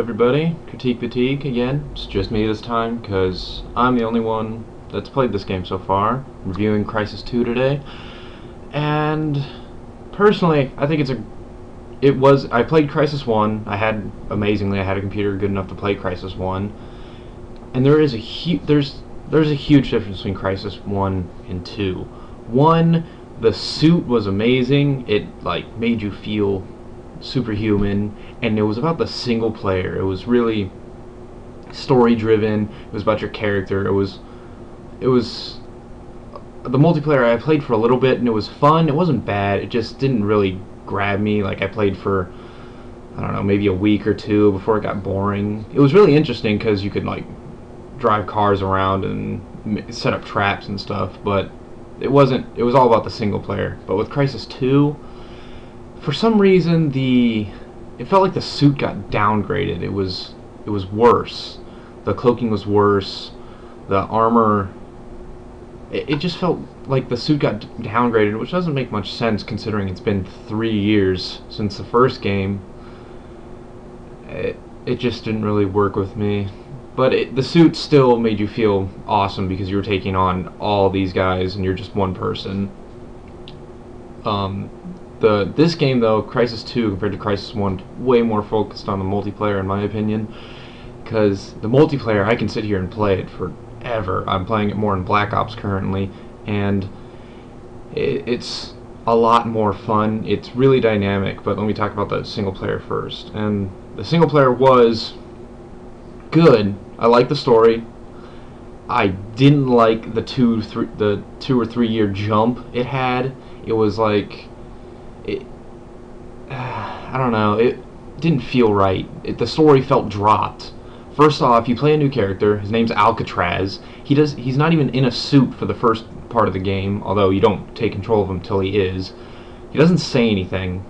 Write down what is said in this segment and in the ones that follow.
everybody, Critique Fatigue again. It's just me this time because I'm the only one that's played this game so far. I'm reviewing Crysis 2 today, and personally, I think I played Crysis 1. Amazingly, I had a computer good enough to play Crysis 1, and there's a huge difference between Crysis 1 and 2. 1, the suit was amazing. It made you feel superhuman, and it was about the single player. It was really story driven. It was about your character. It was the multiplayer I played for a little bit, and it was fun. It wasn't bad. It just didn't really grab me. I played for, I don't know, maybe a week or two before it got boring. It was really interesting because you could drive cars around and set up traps and stuff, but it was all about the single player. But with Crysis 2, for some reason it felt like the suit got downgraded. It was worse. The cloaking was worse. The armor, it just felt like the suit got downgraded, which doesn't make much sense considering it's been 3 years since the first game. It just didn't really work with me. But the suit still made you feel awesome because you were taking on all these guys and you're just one person. This game though, Crysis 2 compared to Crysis 1, way more focused on the multiplayer in my opinion, because the multiplayer I can sit here and play it forever. I'm playing it more in Black Ops currently, and it's a lot more fun. It's really dynamic. But let me talk about the single player first. And the single player was good. I liked the story. I didn't like the 2 or 3 year jump it had. It was I don't know, it didn't feel right. The story felt dropped. First off, you play a new character. His name's Alcatraz. He's not even in a suit for the first part of the game, although you don't take control of him till he is. He doesn't say anything.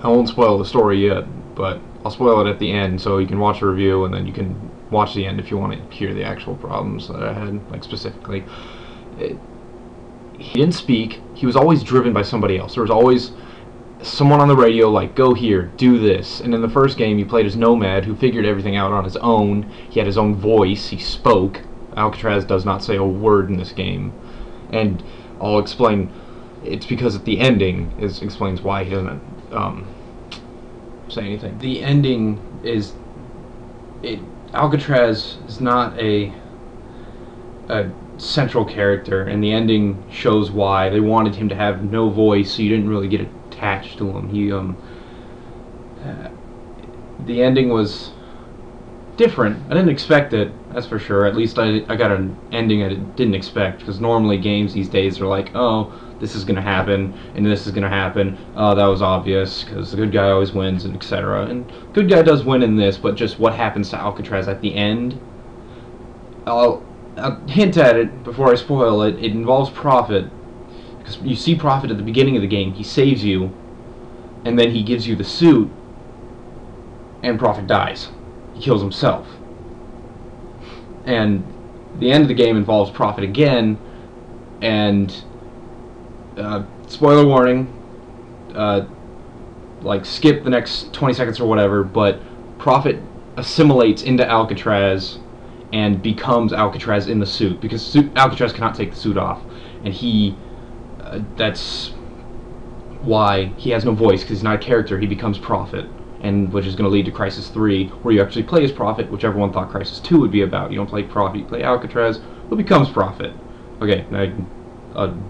I won't spoil the story yet, but I'll spoil it at the end, so you can watch the review and then you can watch the end if you want to hear the actual problems that I had, specifically. He didn't speak. He was always driven by somebody else. There was always someone on the radio go here, do this. And in the first game you played as Nomad, who figured everything out on his own. He had his own voice. He spoke. Alcatraz does not say a word in this game, and I'll explain. It's because at the ending explains why he doesn't say anything. The ending is Alcatraz is not a central character, and the ending shows why. They wanted him to have no voice, so you didn't really get attached to him. The ending was different. I didn't expect it, that's for sure. At least I got an ending I didn't expect, because normally games these days are oh, this is gonna happen and this is gonna happen. Oh, that was obvious because the good guy always wins, and etc. And good guy does win in this, but just what happens to Alcatraz at the end, I'll hint at it before I spoil it. It involves Prophet, because you see Prophet at the beginning of the game. He saves you, and then he gives you the suit, and Prophet dies. He kills himself. And the end of the game involves Prophet again, and spoiler warning, skip the next 20 seconds or whatever, but Prophet assimilates into Alcatraz and becomes Alcatraz in the suit, because Alcatraz cannot take the suit off, and that's why he has no voice, because he's not a character. He becomes Prophet, and which is going to lead to Crysis 3, where you actually play as Prophet, which everyone thought Crysis 2 would be about. You don't play Prophet, you play Alcatraz, who becomes Prophet. Okay, now you can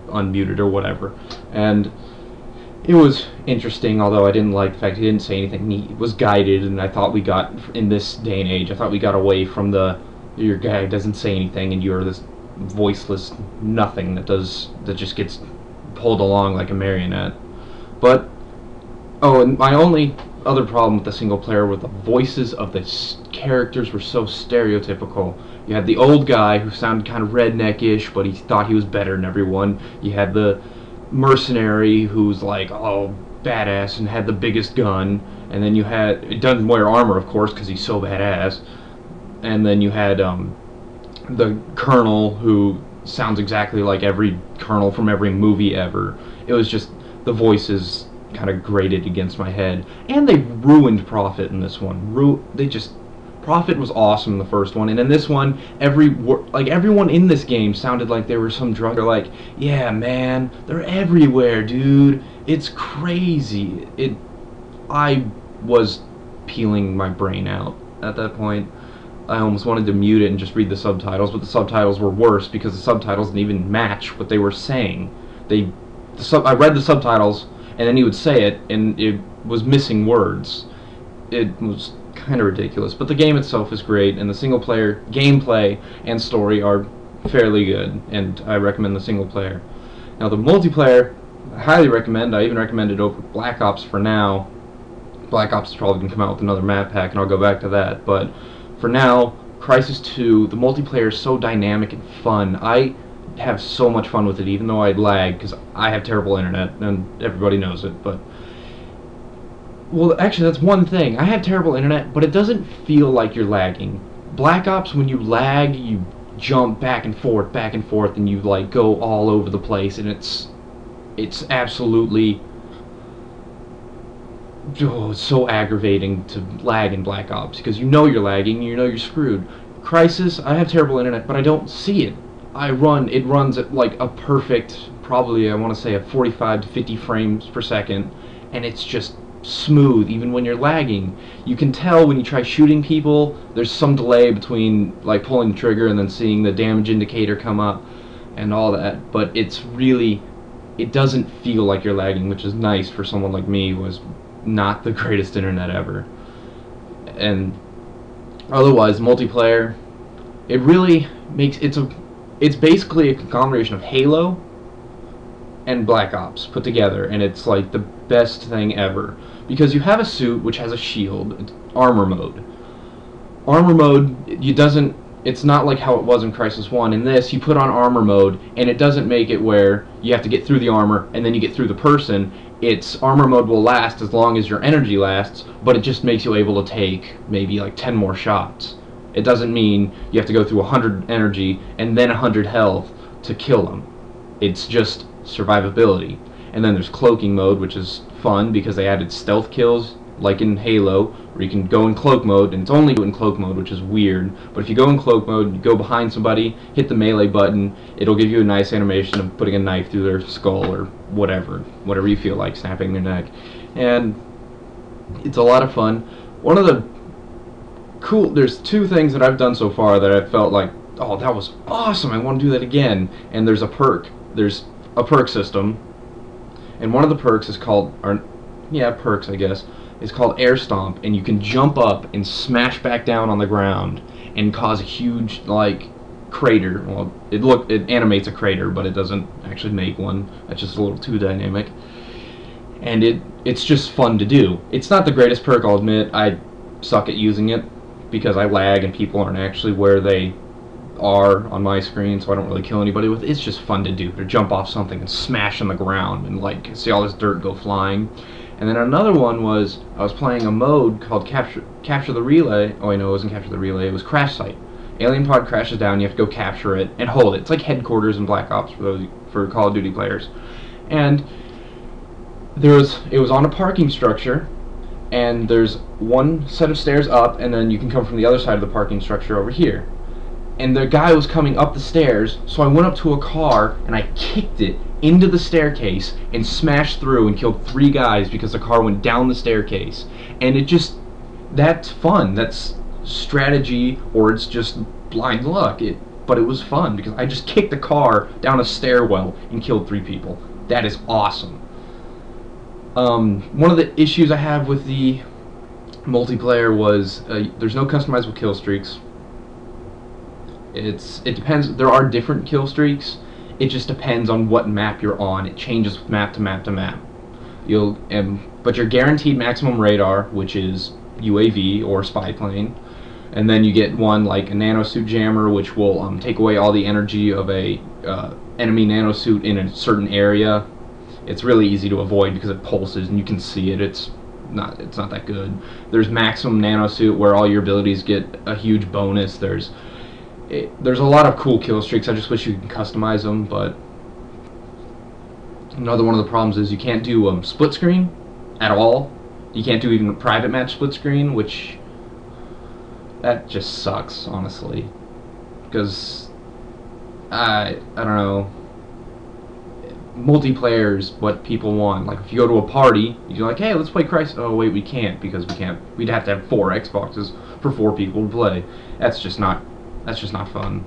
unmute it or whatever. And it was interesting, although I didn't like the fact he didn't say anything. He was guided, and I thought we got, in this day and age, I thought we got away from your guy doesn't say anything and you're this voiceless nothing that just gets pulled along like a marionette. But and my only other problem with the single player were the voices of the characters were so stereotypical. You had the old guy who sounded kind of redneck-ish, but he thought he was better than everyone. You had the mercenary who's all badass and had the biggest gun, and then it doesn't wear armor, of course, because he's so badass. And then you had the colonel, who sounds exactly like every colonel from every movie ever. It was just, the voices kind of grated against my head. And they ruined Prophet in this one. Prophet was awesome in the first one, and in this one, everyone in this game sounded like they were some drug. They're like, yeah, man, they're everywhere, dude. It's crazy. I was peeling my brain out at that point. I almost wanted to mute it and just read the subtitles, but the subtitles were worse because the subtitles didn't even match what they were saying. I read the subtitles, and then he would say it, and it was missing words. It was kind of ridiculous, but the game itself is great, and the single player gameplay and story are fairly good, and I recommend the single player. Now the multiplayer, I highly recommend. I even recommend it over Black Ops for now. Black Ops is probably going to come out with another map pack, and I'll go back to that, but for now, Crysis 2, the multiplayer is so dynamic and fun. I have so much fun with it, even though I lag, because I have terrible internet, and everybody knows it, but well, actually, that's one thing. I have terrible internet, but it doesn't feel like you're lagging. Black Ops, when you lag, you jump back and forth, and you like go all over the place, and it's absolutely it's so aggravating to lag in Black Ops because you know you're lagging, and you know you're screwed. Crysis, I have terrible internet, but I don't see it. It runs at like a perfect, probably I want to say a 45 to 50 frames per second, and it's just smooth even when you're lagging. You can tell when you try shooting people, there's some delay between like pulling the trigger and then seeing the damage indicator come up and all that, but it doesn't feel like you're lagging, which is nice for someone like me who has not the greatest internet ever. And otherwise, multiplayer, it really makes it's basically a conglomeration of Halo and Black Ops put together, and it's like the best thing ever because you have a suit which has a shield. It's armor mode. Armor mode, it's not like how it was in Crysis 1. In this, you put on armor mode, and it doesn't make it where you have to get through the armor and then you get through the person. Its armor mode will last as long as your energy lasts, but it just makes you able to take maybe like 10 more shots. It doesn't mean you have to go through 100 energy and then 100 health to kill them. It's just survivability. And then there's cloaking mode, which is fun because they added stealth kills like in Halo, where you can go in cloak mode, and it's only in cloak mode, which is weird, but if you go in cloak mode, you go behind somebody, hit the melee button, it'll give you a nice animation of putting a knife through their skull or whatever you feel like, snapping their neck. And it's a lot of fun. One of the there's two things that I've done so far that I felt like, oh, that was awesome, I want to do that again. And there's a perk system, and one of the perks is called, perks I guess, is called Air Stomp, and you can jump up and smash back down on the ground and cause a huge like crater. Well, it animates a crater, but it doesn't actually make one. That's just a little too dynamic. And it's just fun to do. It's not the greatest perk, I'll admit. I suck at using it because I lag and people aren't actually where they are on my screen, so I don't really kill anybody with it. It's just fun to do, to jump off something and smash on the ground and like see all this dirt go flying. And then another one was, I was playing a mode called Capture the Relay. Oh, I know, it wasn't Capture the Relay, it was Crash Site. Alien pod crashes down, you have to go capture it and hold it. It's like headquarters in Black Ops for Call of Duty players. And it was on a parking structure, and there's one set of stairs up, and then you can come from the other side of the parking structure over here. And the guy was coming up the stairs, so I went up to a car and I kicked it into the staircase and smashed through and killed 3 guys because the car went down the staircase. And that's fun. That's strategy, or it's just blind luck. But it was fun because I just kicked the car down a stairwell and killed 3 people. That is awesome. One of the issues I have with the multiplayer was there's no customizable kill streaks. It depends. There are different kill streaks. It just depends on what map you're on. It changes map to map to map. But you're guaranteed maximum radar, which is UAV or spy plane, and then you get one like a nanosuit jammer, which will take away all the energy of a enemy nanosuit in a certain area. It's really easy to avoid because it pulses and you can see it. It's not that good. There's maximum nanosuit where all your abilities get a huge bonus. There's a lot of cool kill streaks. I just wish you could customize them, but Another one of the problems is you can't do split screen at all. You can't do even a private match split screen, which that just sucks, honestly, because I don't know. Multiplayer is what people want. Like if you go to a party, you're like, hey, let's play Crysis. Oh wait, we can't because we can't. We'd have to have 4 Xboxes for 4 people to play. That's just not fun.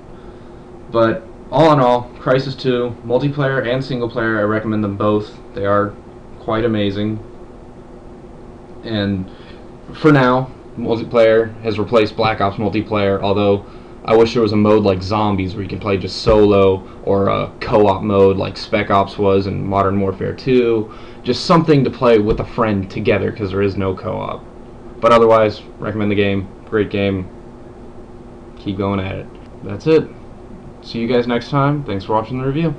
But all in all, Crysis 2, multiplayer and single player, I recommend them both. They are quite amazing. And for now, multiplayer has replaced Black Ops multiplayer, although I wish there was a mode like Zombies where you can play just solo, or a co-op mode like Spec Ops was in Modern Warfare 2. Just something to play with a friend together, because there is no co-op. But otherwise, recommend the game. Great game. Keep going at it. That's it. See you guys next time. Thanks for watching the review.